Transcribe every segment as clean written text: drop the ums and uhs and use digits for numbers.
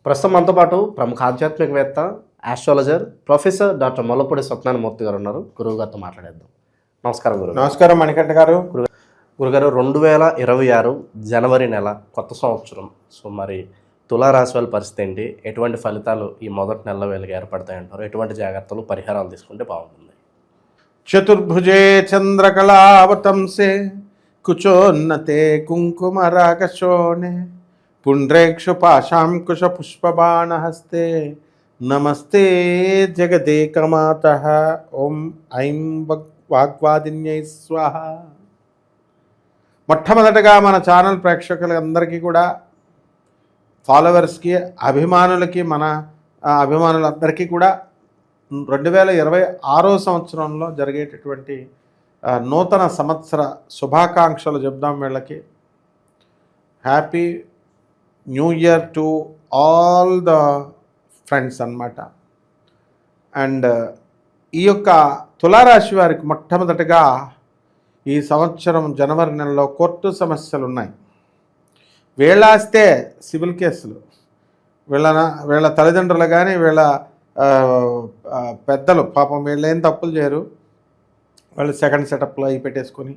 ప్రస్తుతం మనతో పాటు ప్రముఖ ఆధ్యాత్మికవేత్త, astrologer, professor doctor Mollapudi Satyanarayana Murthy గారు ఉన్నారు. గురువు గారితో మాట్లాడేద్దాం. నమస్కారం గురువు. నమస్కారం మణికంఠ గారు. గురుగారు, 2026 జనవరి నెల కొత్త సంవత్సరం. సో మరి తులారాశి వాళ్ళ పరిస్థితి ఏంటి? ఎటువంటి ఫలితాలు ఈ మొదటి నెల వేళకి ఏర్పడతాయంటారు? ఎటువంటి జాగ్రత్తలు, పరిహారాలు తీసుకుంటే బాగుంటుంది? చతుర్భుజే చంద్రకళావతంసే కుచోన్నతే కుంకుమరాగశోణే పుండ్రేక్షు పాశాంకుశ పుష్పబాణహస్తే నమస్తే జగదేకమాతః. ఓం ఐం వాగ్వాదిన్యై స్వాహ. మొట్టమొదటగా మన ఛానల్ ప్రేక్షకులందరికీ కూడా, ఫాలోవర్స్కి, అభిమానులకి, మన అభిమానులందరికీ కూడా 2026 సంవత్సరంలో జరిగేటటువంటి నూతన సంవత్సర శుభాకాంక్షలు చెప్దాం వీళ్ళకి. Happy new year to all the friends అన్నమాట. అండ్ ఈ యొక్క తులారాశి వారికి మొట్టమొదటిగా ఈ సంవత్సరం జనవరి నెలలో కోర్టు సమస్యలు ఉన్నాయి. వీళ్ళాస్తే సివిల్ కేసులు, వీళ్ళ తల్లిదండ్రులు కానీ వీళ్ళ పెద్దలు పాపం వీళ్ళు ఏం తప్పులు చేయరు. వాళ్ళు సెకండ్ సెటప్లో అవి పెట్టేసుకొని,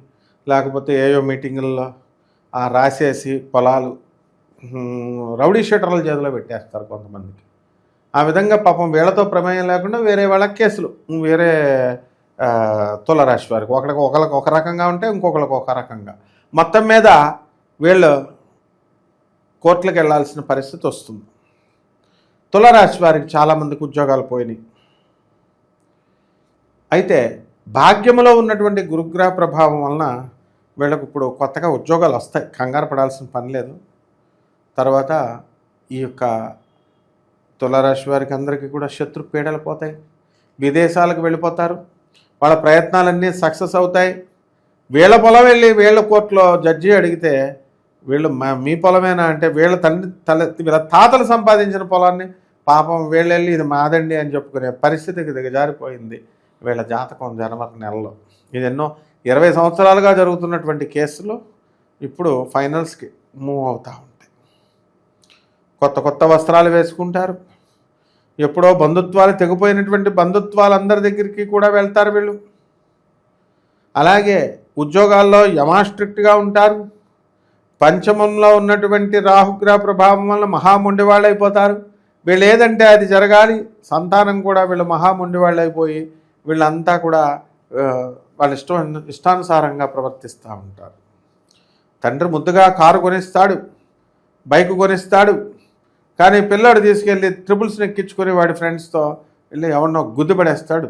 లేకపోతే ఏయో మీటింగుల్లో రాసేసి పొలాలు రౌడీ షీటర్ల చేతిలో పెట్టేస్తారు కొంతమందికి. ఆ విధంగా పాపం వీళ్ళతో ప్రమేయం లేకుండా వేరే వాళ్ళకి కేసులు, వేరే తులారాశి వారికి ఒకరికి ఒక రకంగా ఉంటే ఇంకొకరికి ఒక రకంగా, మొత్తం మీద వీళ్ళు కోర్టులకు వెళ్ళాల్సిన పరిస్థితి వస్తుంది. తులారాశి వారికి చాలామందికి ఉద్యోగాలు పోయినాయి. అయితే భాగ్యములో ఉన్నటువంటి గురుగ్రహ ప్రభావం వలన వీళ్ళకు ఇప్పుడు కొత్తగా ఉద్యోగాలు వస్తాయి, కంగారు పడాల్సిన పని లేదు. తర్వాత ఈ యొక్క తులారాశి వారికి అందరికీ కూడా శత్రు పీడలు పోతాయి, విదేశాలకు వెళ్ళిపోతారు, వాళ్ళ ప్రయత్నాలన్నీ సక్సెస్ అవుతాయి. వీళ్ళ పొలం వెళ్ళి వీళ్ళ కోర్టులో జడ్జి అడిగితే వీళ్ళు మీ పొలమేనా అంటే వీళ్ళ వీళ్ళ తాతలు సంపాదించిన పొలాన్ని పాపం వీళ్ళు వెళ్ళి ఇది మాదండి అని చెప్పుకునే పరిస్థితికి దిగజారిపోయింది వీళ్ళ జాతకం జనవరి నెలలో. ఇది ఎన్నో 20 సంవత్సరాలుగా జరుగుతున్నటువంటి కేసులు ఇప్పుడు ఫైనల్స్కి మూవ్ అవుతూ ఉంటాయి. కొత్త వస్త్రాలు వేసుకుంటారు. ఎప్పుడో బంధుత్వాలు తెగిపోయినటువంటి బంధుత్వాలందరి దగ్గరికి కూడా వెళ్తారు వీళ్ళు. అలాగే ఉద్యోగాల్లో యమాస్ట్రిక్ట్గా ఉంటారు. పంచమంలో ఉన్నటువంటి రాహుగ్రహ ప్రభావం వల్ల మహాముండివాళ్ళు అయిపోతారు. వీళ్ళు ఏదంటే అది జరగాలి. సంతానం కూడా వీళ్ళు మహాముండివాళ్ళు అయిపోయి వీళ్ళంతా కూడా వాళ్ళ ఇష్టానుసారంగా ప్రవర్తిస్తూ ఉంటారు. తండ్రి ముద్దుగా కారు కొనిస్తాడు, బైక్ కొనిస్తాడు, కానీ పిల్లాడు తీసుకెళ్ళి ట్రిపుల్స్ని ఎక్కించుకొని వాడి ఫ్రెండ్స్తో వెళ్ళి ఎవరినో గుద్దుపడేస్తాడు.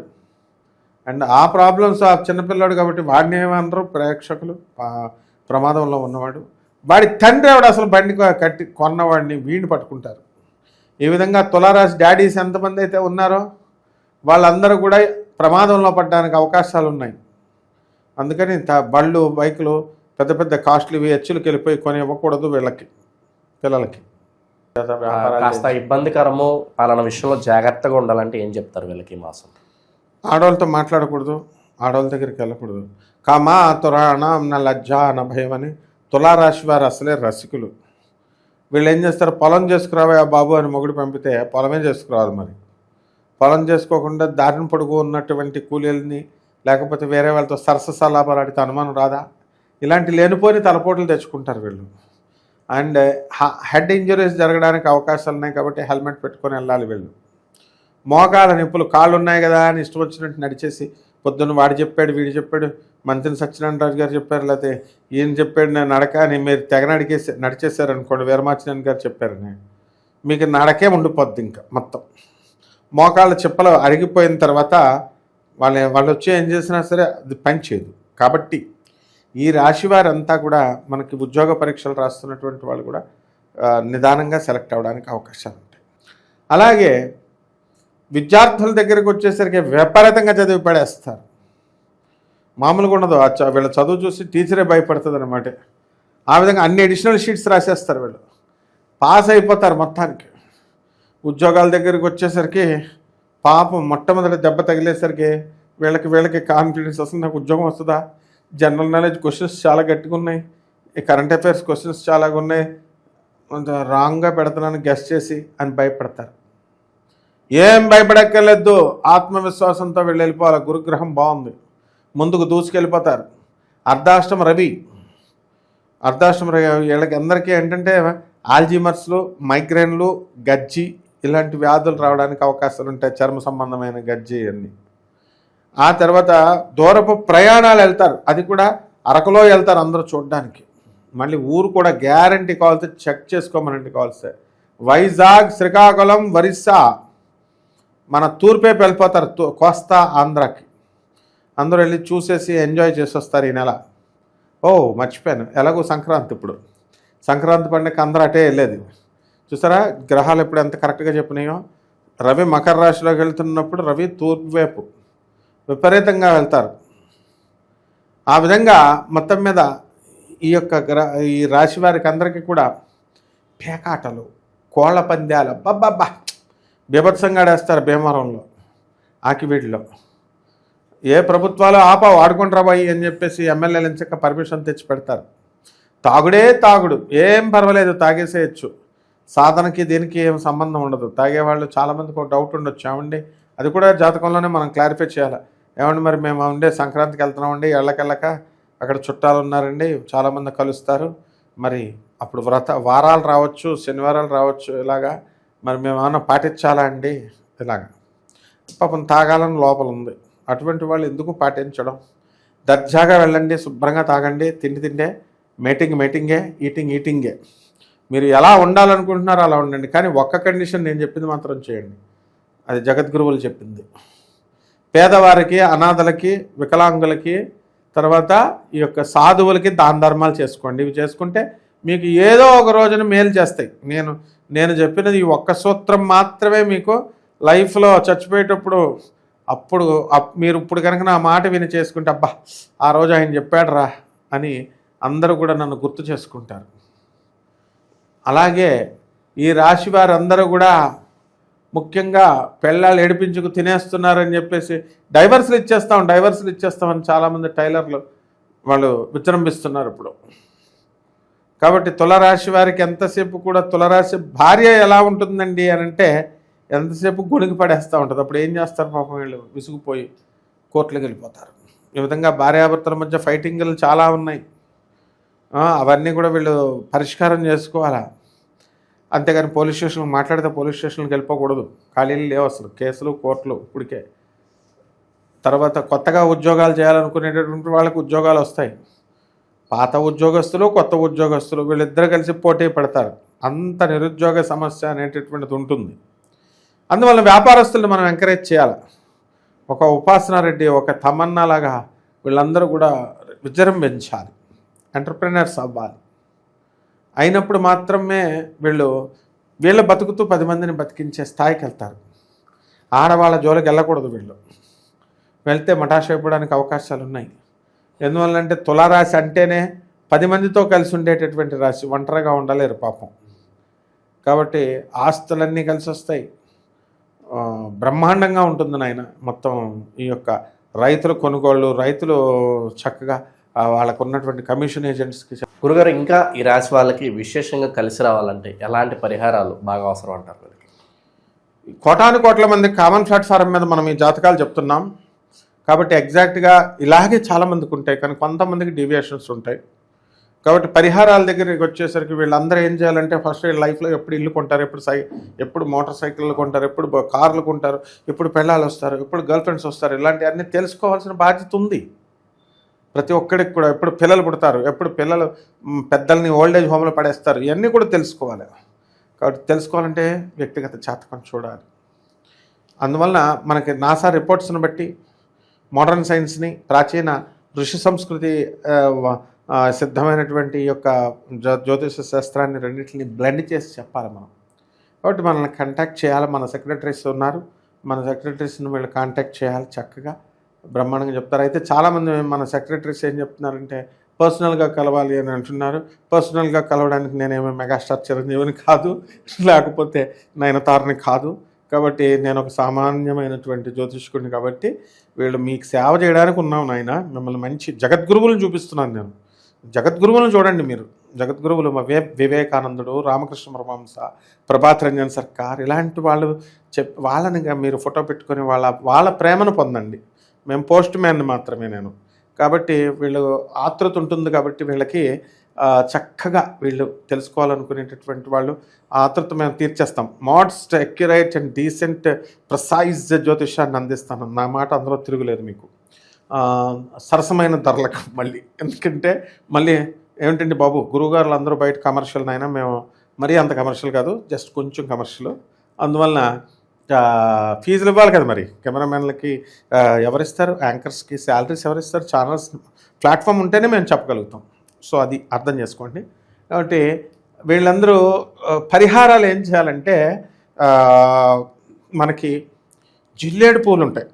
అండ్ ఆ ప్రాబ్లమ్స్ ఆ చిన్నపిల్లాడు కాబట్టి వాడిని ఏమన్నారు ప్రేక్షకులు, ప్రమాదంలో ఉన్నవాడు, వాడి తండ్రి ఆవిడ అసలు బండి కట్టి కొన్నవాడిని వీడిని పట్టుకుంటారు. ఈ విధంగా తులారాశి డాడీస్ ఎంతమంది అయితే ఉన్నారో వాళ్ళందరూ కూడా ప్రమాదంలో పడడానికి అవకాశాలు ఉన్నాయి. అందుకని బళ్ళు, బైకులు, పెద్ద కాస్ట్లీ హెచ్చులకు వెళ్ళిపోయి కొని ఇవ్వకూడదు వీళ్ళకి, పిల్లలకి. కాస్త ఇబ్బందికరము పాలన విషయంలో జాగ్రత్తగా ఉండాలంటే ఏం చెప్తారు వీళ్ళకి ఈ మాసం? ఆడవాళ్ళతో మాట్లాడకూడదు, ఆడవాళ్ళ దగ్గరికి వెళ్ళకూడదు. కామా తురాణం నా లజ్జ నా భయం అని తులారాశి వారు అసలే రసికులు. వీళ్ళు ఏం చేస్తారు, పొలం చేసుకురావా బాబు అని మొగుడు పంపితే పొలమే చేసుకురావాలి. మరి పొలం చేసుకోకుండా దారిని పొడుగు ఉన్నటువంటి కూలీలని లేకపోతే వేరే వాళ్ళతో సరసలాభాలు ఆడితే అనుమానం రాదా? ఇలాంటి లేనిపోని తలపోట్లు తెచ్చుకుంటారు వీళ్ళు. అండ్ హెడ్ ఇంజరీస్ జరగడానికి అవకాశాలు ఉన్నాయి కాబట్టి హెల్మెట్ పెట్టుకొని వెళ్ళాలి వీళ్ళు. మోకాళ్ళ నొప్పులు, కాళ్ళు ఉన్నాయి కదా అని ఇష్టం వచ్చినట్టు నడిచేసి పొద్దున్న వాడు చెప్పాడు, వీడు చెప్పాడు, మంత్రి సత్యనారాయణ రాజు గారు చెప్పారు, లేకపోతే ఈయన చెప్పాడు నేను నడక అని మీరు తెగ నడిచేశారు అనుకోండి, వీరమాచినేని గారు చెప్పారని, మీకు నడకే ఉండిపోద్ది. ఇంకా మొత్తం మోకాళ్ళ చిప్పలు అరిగిపోయిన తర్వాత వాళ్ళు వచ్చి ఏం చేసినా సరే అది పనిచేయదు. కాబట్టి ఈ రాశి వారంతా కూడా మనకి ఉద్యోగ పరీక్షలు రాస్తున్నటువంటి వాళ్ళు కూడా నిదానంగా సెలెక్ట్ అవ్వడానికి అవకాశాలు ఉంటాయి. అలాగే విద్యార్థుల దగ్గరికి వచ్చేసరికి విపరీతంగా చదివి పడేస్తారు. మామూలుగా ఉండదు. వీళ్ళ చదువు చూసి టీచరే భయపడుతుంది అనమాట. ఆ విధంగా అన్ని అడిషనల్ షీట్స్ రాసేస్తారు వీళ్ళు, పాస్ అయిపోతారు మొత్తానికి. ఉద్యోగాల దగ్గరికి వచ్చేసరికి పాపం మొట్టమొదటి దెబ్బ తగిలేసరికి వీళ్ళకి కాన్ఫిడెన్స్ అసలు నాకు ఉద్యోగం వస్తుందా, జనరల్ నాలెడ్జ్ క్వశ్చన్స్ చాలా గట్టిగా ఉన్నాయి, కరెంట్ అఫైర్స్ క్వశ్చన్స్ చాలా ఉన్నాయి, రాంగ్గా పెడుతున్నాను గెస్ట్ చేసి అని భయపడతారు. ఏం భయపడక్కర్లేదు, ఆత్మవిశ్వాసంతో వెళ్ళిపోవాలి. గురుగ్రహం బాగుంది, ముందుకు దూసుకెళ్ళిపోతారు. అర్ధాష్టమ రవి వీళ్ళకి అందరికీ ఏంటంటే ఆల్జీమర్స్లు, మైగ్రేన్లు, గజ్జి ఇలాంటి వ్యాధులు రావడానికి అవకాశాలు ఉంటాయి, చర్మ సంబంధమైన గజ్జి అన్నీ. ఆ తర్వాత దూరపు ప్రయాణాలు వెళ్తారు, అది కూడా అరకులో వెళ్తారు అందరూ చూడడానికి. మళ్ళీ ఊరు కూడా గ్యారంటీ కావాల్సి చెక్ చేసుకోమనండి కావాల్సి. వైజాగ్, శ్రీకాకుళం, ఒరిస్సా, మన తూర్పేపు వెళ్ళిపోతారు, కోస్తా ఆంధ్రాకి. అందరూ వెళ్ళి చూసేసి ఎంజాయ్ చేసి వస్తారు ఈ నెల. మర్చిపోయాను, ఎలాగో సంక్రాంతి, ఇప్పుడు సంక్రాంతి పండుగ అందరూ అటే వెళ్ళేది. చూసారా గ్రహాలు ఎప్పుడు ఎంత కరెక్ట్గా చెప్పినాయో. రవి మకర రాశిలోకి వెళ్తున్నప్పుడు రవి తూర్పు వైపు విపరీతంగా వెళ్తారు. ఆ విధంగా మొత్తం మీద ఈ రాశి వారికి అందరికీ కూడా పేకాటలు, కోళ్ల పందాలు బబ్బబ్బా బీభత్సంగా ఆడేస్తారు. భీమవరంలో, ఆకివీడిలో ఏ ప్రభుత్వాలు ఆడుకుంటారా బాయి అని చెప్పేసి ఎమ్మెల్యేలు ఎంచక్క పర్మిషన్ తెచ్చి పెడతారు. తాగుడే తాగుడు, ఏం పర్వాలేదు, తాగేసేయచ్చు. సాధనకి దీనికి ఏం సంబంధం ఉండదు. తాగేవాళ్ళు చాలామందికి ఒక డౌట్ ఉండొచ్చు, ఏమండి అది కూడా జాతకంలోనే మనం క్లారిఫై చేయాలి. ఏమండి మరి మేము ఉండే సంక్రాంతికి వెళ్తున్నామండి, ఎళ్ళకెళ్ళక అక్కడ చుట్టాలు ఉన్నారండి, చాలామంది కలుస్తారు, మరి అప్పుడు వారాలు రావచ్చు, శనివారాలు రావచ్చు, ఇలాగా మరి మేము ఏమైనా పాటించాలా అండి? ఇలాగా పాపం తాగాలని లోపల ఉంది. అటువంటి వాళ్ళు ఎందుకు పాటించడం? దర్జాగా వెళ్ళండి, శుభ్రంగా తాగండి, తిండే మీటింగే, ఈటింగే. మీరు ఎలా ఉండాలనుకుంటున్నారో అలా ఉండండి. కానీ ఒక్క కండిషన్, నేను చెప్పింది మాత్రం చేయండి, అది జగద్గురువులు చెప్పింది. పేదవారికి, అనాథలకి, వికలాంగులకి, తర్వాత ఈ యొక్క సాధువులకి దాన ధర్మాలు చేసుకోండి. ఇవి చేసుకుంటే మీకు ఏదో ఒక రోజున మేలు చేస్తాయి. నేను చెప్పినది ఈ ఒక్క సూత్రం మాత్రమే మీకు లైఫ్లో చచ్చిపోయేటప్పుడు మీరు ఇప్పుడు కనుక నా మాట విని చేసుకుంటే, అబ్బా ఆ రోజు ఆయన చెప్పాడు రా అని అందరూ కూడా నన్ను గుర్తు చేసుకుంటారు. అలాగే ఈ రాశి వారందరూ కూడా ముఖ్యంగా పెళ్ళాలు ఏడిపించుకు తినేస్తున్నారని చెప్పేసి డైవర్సులు ఇచ్చేస్తామని చాలామంది టైలర్లు వాళ్ళు విజృంభిస్తున్నారు ఇప్పుడు. కాబట్టి తులరాశి వారికి ఎంతసేపు కూడా, తులరాశి భార్య ఎలా ఉంటుందండి అని అంటే ఎంతసేపు గొణిగి పడేస్తూ ఉంటుంది. అప్పుడు ఏం చేస్తారు పాపం, వీళ్ళు విసుగుపోయి కోర్టులకు వెళ్ళిపోతారు. ఈ విధంగా భార్యాభర్తల మధ్య ఫైటింగ్లు చాలా ఉన్నాయి. అవన్నీ కూడా వీళ్ళు పరిష్కారం చేసుకోవాలా. అంతేగాని పోలీస్ స్టేషన్కి మాట్లాడితే పోలీస్ స్టేషన్కి వెళ్ళిపోకూడదు. ఖాళీలు లేవు అసలు, కేసులు, కోర్టులు ఇప్పటికే. తర్వాత కొత్తగా ఉద్యోగాలు చేయాలనుకునేటటువంటి వాళ్ళకి ఉద్యోగాలు వస్తాయి. పాత ఉద్యోగస్తులు, కొత్త ఉద్యోగస్తులు వీళ్ళిద్దరు కలిసి పోటీ పడతారు. అంత నిరుద్యోగ సమస్య అనేటటువంటిది ఉంటుంది. అందువల్ల వ్యాపారస్తులను మనం ఎంకరేజ్ చేయాలి. ఒక ఉపాసనారెడ్డి, ఒక తమన్నా లాగా వీళ్ళందరూ కూడా విజృంభించాలి, ఎంటర్ప్రెనర్స్ అవ్వాలి. అయినప్పుడు మాత్రమే వీళ్ళ బతుకుతూ 10 మందిని బతికించే స్థాయికి వెళ్తారు. ఆడవాళ్ళ జోలికి వెళ్ళకూడదు. వెళ్తే మటాష్ అయిపోవడానికి అవకాశాలు ఉన్నాయి. ఎందువల్లంటే తులారాశి అంటేనే 10 మందితో కలిసి ఉండేటటువంటి రాశి, ఒంటరిగా ఉండలేరు పాపం. కాబట్టి ఆస్తులన్నీ కలిసి వస్తాయి, బ్రహ్మాండంగా ఉంటుంది నాయన. మొత్తం ఈ యొక్క రైతుల కొనుగోళ్ళు, రైతులు చక్కగా వాళ్ళకు ఉన్నటువంటి కమిషన్ ఏజెంట్స్కి. గురుగారు, ఇంకా ఈ రాశి వాళ్ళకి విశేషంగా కలిసి రావాలంటే ఎలాంటి పరిహారాలు బాగా అవసరం అంటారు? కోటాను మంది కామన్ ప్లాట్ఫారం మీద మనం ఈ జాతకాలు చెప్తున్నాం కాబట్టి ఎగ్జాక్ట్గా ఇలాగే చాలామందికి ఉంటాయి, కానీ కొంతమందికి డీవియేషన్స్ ఉంటాయి. కాబట్టి పరిహారాల దగ్గరికి వచ్చేసరికి వీళ్ళందరూ ఏం చేయాలంటే, ఫస్ట్ లైఫ్లో ఎప్పుడు ఇల్లు కొంటారు, ఎప్పుడు మోటార్ సైకిళ్ళు కొంటారు, ఎప్పుడు కార్లు కొంటారు, ఎప్పుడు పెళ్ళాలు వస్తారు, ఎప్పుడు గర్ల్ ఫ్రెండ్స్ వస్తారు, ఇలాంటివన్నీ తెలుసుకోవాల్సిన బాధ్యత ఉంది ప్రతి ఒక్కడికి కూడా. ఎప్పుడు పిల్లలు పుడతారు, ఎప్పుడు పిల్లలు పెద్దల్ని ఓల్డేజ్ హోమ్లో పడేస్తారు, ఇవన్నీ కూడా తెలుసుకోవాలి. కాబట్టి తెలుసుకోవాలంటే వ్యక్తిగత జాతకం చూడాలి. అందువలన మనకి నాసా రిపోర్ట్స్ని బట్టి, మోడర్న్ సైన్స్ని, ప్రాచీన ఋషి సంస్కృతి సిద్ధమైనటువంటి యొక్క జ్యోతిష శాస్త్రాన్ని రెండింటిని బ్లెండ్ చేసి చెప్పాలి మనం. కాబట్టి మనల్ని కాంటాక్ట్ చేయాలి. మన సెక్రటరీస్ ఉన్నారు, మన సెక్రటరీస్ని వీళ్ళు కాంటాక్ట్ చేయాలి, చక్కగా బ్రహ్మాండంగా చెప్తారు. అయితే చాలామంది మన సెక్రటరీస్ ఏం చెప్తున్నారంటే పర్సనల్గా కలవాలి అని అంటున్నారు. పర్సనల్గా కలవడానికి నేనేమో మెగాస్టార్ చిరంజీవిని కాదు, లేకపోతే నయనతారని కాదు. కాబట్టి నేను ఒక సామాన్యమైనటువంటి జ్యోతిష్కుడిని. కాబట్టి వీళ్ళు మీకు సేవ చేయడానికి ఉన్నాం నాయన. మిమ్మల్ని మంచి జగద్గురువులను చూపిస్తున్నాను నేను. జగద్గురువులను చూడండి మీరు. జగద్గురువులు వివేకానందుడు, రామకృష్ణ పరమహంస, ప్రభాత్ రంజన్ సర్కార్ ఇలాంటి వాళ్ళు వాళ్ళని మీరు ఫోటో పెట్టుకొని వాళ్ళ ప్రేమను పొందండి. మేము పోస్ట్ మ్యాన్ మాత్రమే నేను. కాబట్టి వీళ్ళు ఆతృత ఉంటుంది కాబట్టి వీళ్ళకి చక్కగా వీళ్ళు తెలుసుకోవాలనుకునేటటువంటి వాళ్ళు ఆతృత మేము తీర్చేస్తాం. Most accurate and decent precise జ్యోతిషాన్ని అందిస్తాను. నా మాట అందులో తిరుగులేదు మీకు. సరసమైన ధరలకు మళ్ళీ, ఎందుకంటే మళ్ళీ ఏమిటండి బాబు గురువుగారులు అందరూ బయట కమర్షియల్ అయినా మేము మరీ అంత కమర్షియల్ కాదు, జస్ట్ కొంచెం కమర్షియల్. అందువలన ఫీజులు ఇవ్వాలి కదా మరి. కెమెరామెన్లకి ఎవరిస్తారు, యాంకర్స్కి శాలరీస్ ఎవరిస్తారు, ఛానల్స్ ప్లాట్ఫామ్ ఉంటేనే మేము చెప్పగలుగుతాం. సో అది అర్థం చేసుకోండి. కాబట్టి వీళ్ళందరూ పరిహారాలు ఏం చేయాలంటే మనకి జిల్లేడు పూలు ఉంటాయి,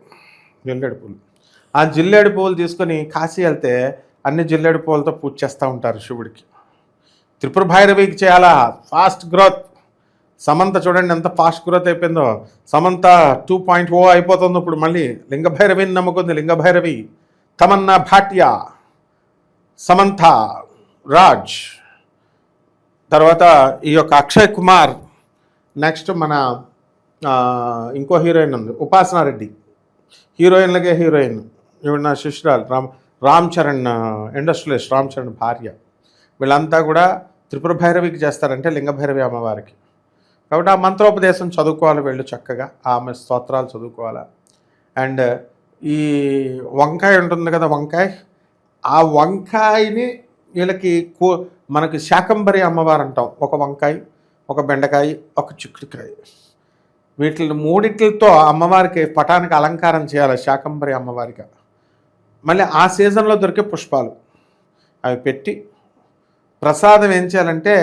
జిల్లేడు పూలు. ఆ జిల్లేడు పూలు తీసుకొని కాశీ వెళ్తే అన్ని జిల్లేడు పూలతో పూజ చేస్తూ ఉంటారు శివుడికి. త్రిపుర భైరవికి చేయాలా ఫాస్ట్ గ్రోత్. సమంత చూడండి ఎంత ఫాస్ట్ గ్రోత్ అయిపోయిందో. సమంత 2.0 అయిపోతుంది ఇప్పుడు. మళ్ళీ లింగభైరవిని నమ్ముకుంది. లింగభైరవి, తమన్నా భాటియా, సమంత, రాజ్, తర్వాత ఈ యొక్క అక్షయ్ కుమార్, నెక్స్ట్ మన ఇంకో హీరోయిన్ ఉంది ఉపాసనా రెడ్డి. హీరోయిన్లకే హీరోయిన్. ఇవి నా శిష్యురాలు రామ్ చరణ్, ఇండస్ట్రియలిస్ట్ రామ్ చరణ్ భార్య. వీళ్ళంతా కూడా త్రిపుర భైరవికి చేస్తారంటే లింగభైరవి అమ్మవారికి. కాబట్టి ఆ మంత్రోపదేశం చదువుకోవాలి వీళ్ళు చక్కగా, ఆమె స్తోత్రాలు చదువుకోవాలి. అండ్ ఈ వంకాయ ఉంటుంది కదా, వంకాయ, ఆ వంకాయని వీళ్ళకి మనకి శాకంబరి అమ్మవారు అంటాం. ఒక వంకాయ, ఒక బెండకాయ, ఒక చిక్కుడుకాయ, వీటిని మూడిట్లతో అమ్మవారికి పటానికి అలంకారం చేయాలి శాకంబరి అమ్మవారికి. మళ్ళీ ఆ సీజన్లో దొరికే పుష్పాలు అవి పెట్టి ప్రసాదం ఏం చేయాలంటే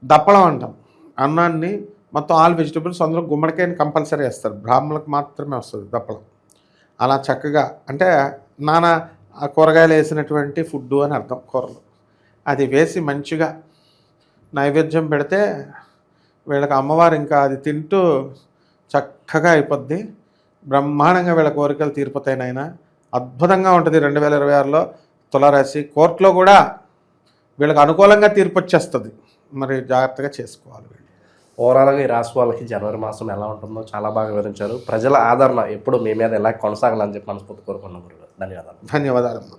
దప్పడం అంటాం. అన్నాన్ని మొత్తం ఆల్ వెజిటబుల్స్, అందులో గుమ్మడికాయని కంపల్సరీ వేస్తారు. బ్రాహ్మణులకు మాత్రమే వస్తుంది దప్పడం. అలా చక్కగా అంటే నానా కూరగాయలు వేసినటువంటి ఫుడ్డు అని అర్థం, కూరలు. అది వేసి మంచిగా నైవేద్యం పెడితే వీళ్ళకి అమ్మవారు ఇంకా అది తింటూ చక్కగా అయిపోద్ది. బ్రహ్మాండంగా వీళ్ళ కోరికలు తీరిపోతాయి నాయన. అద్భుతంగా ఉంటుంది 2026లో తులారాశి. కోర్టులో కూడా వీళ్ళకి అనుకూలంగా తీర్పు వచ్చేస్తుంది. మరి జాగ్రత్తగా చేసుకోవాలి వీళ్ళు. ఓవరాల్గా ఈ రాశి వాళ్ళకి జనవరి మాసం ఎలా ఉంటుందో చాలా బాగా వివరించారు. ప్రజల ఆదరణ ఎప్పుడు మీ మీద ఎలా కొనసాగాలని చెప్పి మనస్ఫూర్తి కోరుకున్నాం గురుగారు. ధన్యవాదాలు. ధన్యవాదాలమ్మా.